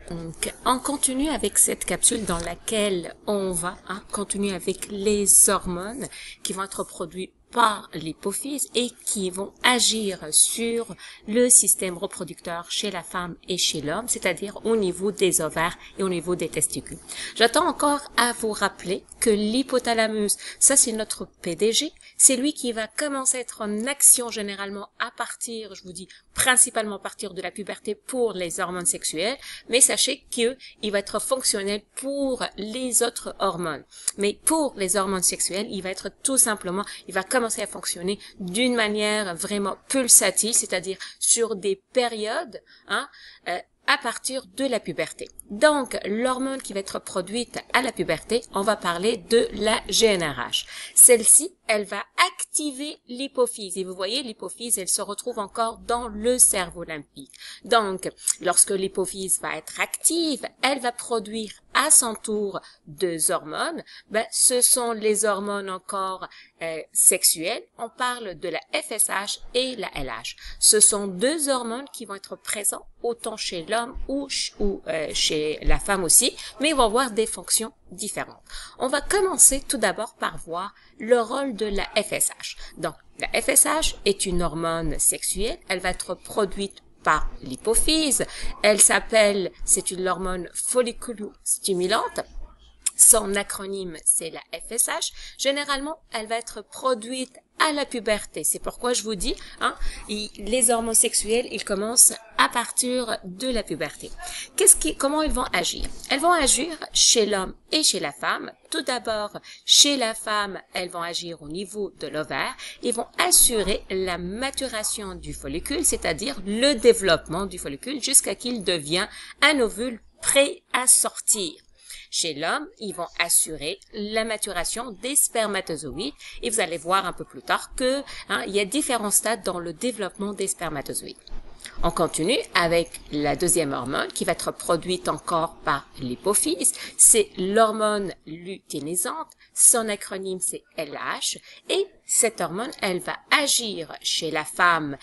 Donc, on continue avec cette capsule dans laquelle on va continuer avec les hormones qui vont être produites par l'hypophyse et qui vont agir sur le système reproducteur chez la femme et chez l'homme, c'est-à-dire au niveau des ovaires et au niveau des testicules. J'attends encore à vous rappeler que l'hypothalamus, ça c'est notre PDG, c'est lui qui va commencer à être en action généralement à partir, je vous dis, principalement à partir de la puberté pour les hormones sexuelles, mais sachez qu'il va être fonctionnel pour les autres hormones. Mais pour les hormones sexuelles, il va être tout simplement, il va commencer à fonctionner d'une manière vraiment pulsatile, c'est-à-dire sur des périodes, à partir de la puberté. Donc, l'hormone qui va être produite à la puberté, on va parler de la GnRH. Celle-ci, elle va activer l'hypophyse. Et vous voyez, l'hypophyse, elle se retrouve encore dans le cerveau limbique. Donc, lorsque l'hypophyse va être active, elle va produire à son tour deux hormones. Ce sont les hormones encore sexuelles. On parle de la FSH et la LH. Ce sont deux hormones qui vont être présentes autant chez l'homme ou chez la femme aussi, mais ils vont avoir des fonctions différentes. On va commencer tout d'abord par voir le rôle de la FSH. Donc, la FSH est une hormone sexuelle. Elle va être produite par l'hypophyse. C'est une hormone folliculostimulante. Son acronyme, c'est la FSH. Généralement, elle va être produite à la puberté. C'est pourquoi je vous dis, les hormones sexuelles, ils commencent à partir de la puberté. Comment ils vont agir? Elles vont agir chez l'homme et chez la femme. Tout d'abord, chez la femme, elles vont agir au niveau de l'ovaire et vont assurer la maturation du follicule, c'est-à-dire le développement du follicule jusqu'à qu'il devienne un ovule prêt à sortir. Chez l'homme, ils vont assurer la maturation des spermatozoïdes et vous allez voir un peu plus tard que il y a différents stades dans le développement des spermatozoïdes. On continue avec la deuxième hormone qui va être produite encore par l'hypophyse. C'est l'hormone lutéinisante. Son acronyme, c'est LH. Et cette hormone, elle va agir chez la femme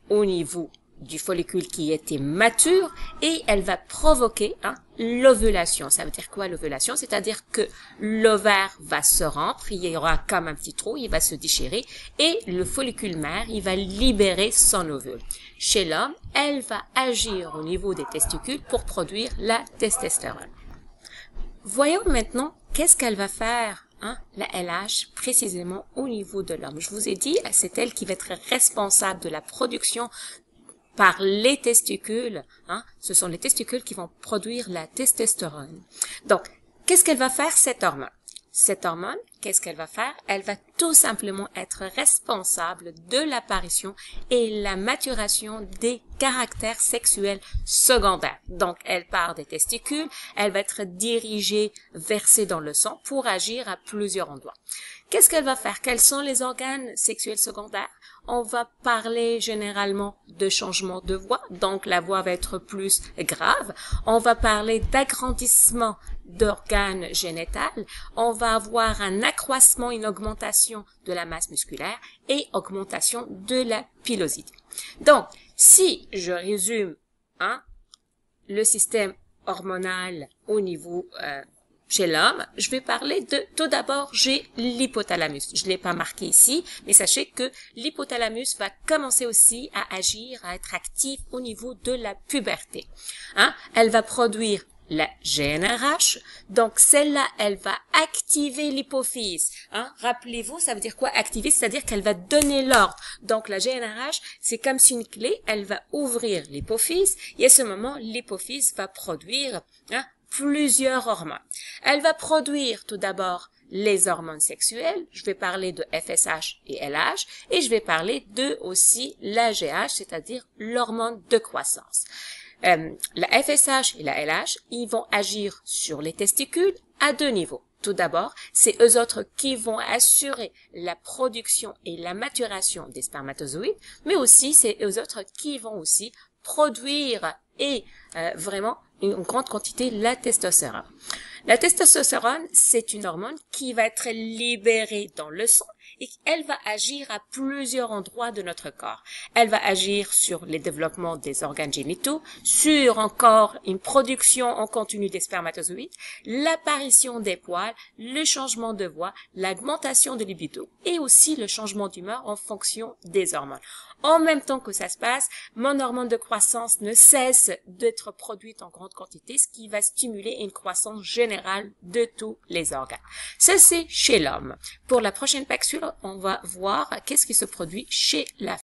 au niveau du follicule qui était mature et elle va provoquer l'ovulation. Ça veut dire quoi l'ovulation? C'est-à-dire que l'ovaire va se rompre, il y aura comme un petit trou, il va se déchirer et le follicule mère, il va libérer son ovule. Chez l'homme, elle va agir au niveau des testicules pour produire la testostérone. Voyons maintenant qu'est-ce qu'elle va faire la LH précisément au niveau de l'homme. Je vous ai dit, c'est elle qui va être responsable de la production par les testicules, ce sont les testicules qui vont produire la testostérone. Donc, qu'est-ce qu'elle va faire cette hormone? Cette hormone, qu'est-ce qu'elle va faire? Elle va tout simplement être responsable de l'apparition et la maturation des caractères sexuels secondaires. Donc, elle part des testicules, elle va être dirigée, versée dans le sang pour agir à plusieurs endroits. Qu'est-ce qu'elle va faire? Quels sont les organes sexuels secondaires? On va parler généralement de changement de voix, donc la voix va être plus grave. On va parler d'agrandissement d'organes génitales. On va avoir un accroissement, une augmentation de la masse musculaire et augmentation de la pilosité. Donc, si je résume le système hormonal au niveau chez l'homme, je vais parler de, tout d'abord, j'ai l'hypothalamus. Je ne l'ai pas marqué ici, mais sachez que l'hypothalamus va commencer aussi à agir, à être actif au niveau de la puberté. Elle va produire la GnRH, donc celle-là, elle va activer l'hypophyse. Rappelez-vous, ça veut dire quoi activer? C'est-à-dire qu'elle va donner l'ordre. Donc la GnRH, c'est comme si une clé, elle va ouvrir l'hypophyse et à ce moment, l'hypophyse va produire plusieurs hormones. Elle va produire tout d'abord les hormones sexuelles. Je vais parler de FSH et LH et je vais parler de aussi l'AGH, c'est-à-dire l'hormone de croissance. La FSH et la LH, ils vont agir sur les testicules à deux niveaux. Tout d'abord, c'est eux autres qui vont assurer la production et la maturation des spermatozoïdes, mais aussi c'est eux autres qui vont aussi produire et vraiment une grande quantité la testostérone. La testostérone, c'est une hormone qui va être libérée dans le sang et elle va agir à plusieurs endroits de notre corps. Elle va agir sur le développement des organes génitaux, sur encore une production en continu des spermatozoïdes, l'apparition des poils, le changement de voix, l'augmentation de libido et aussi le changement d'humeur en fonction des hormones. En même temps que ça se passe, mon hormone de croissance ne cesse d'être produite en grande quantité, ce qui va stimuler une croissance générale de tous les organes. Ceci chez l'homme. Pour la prochaine capsule, on va voir qu'est-ce qui se produit chez la femme.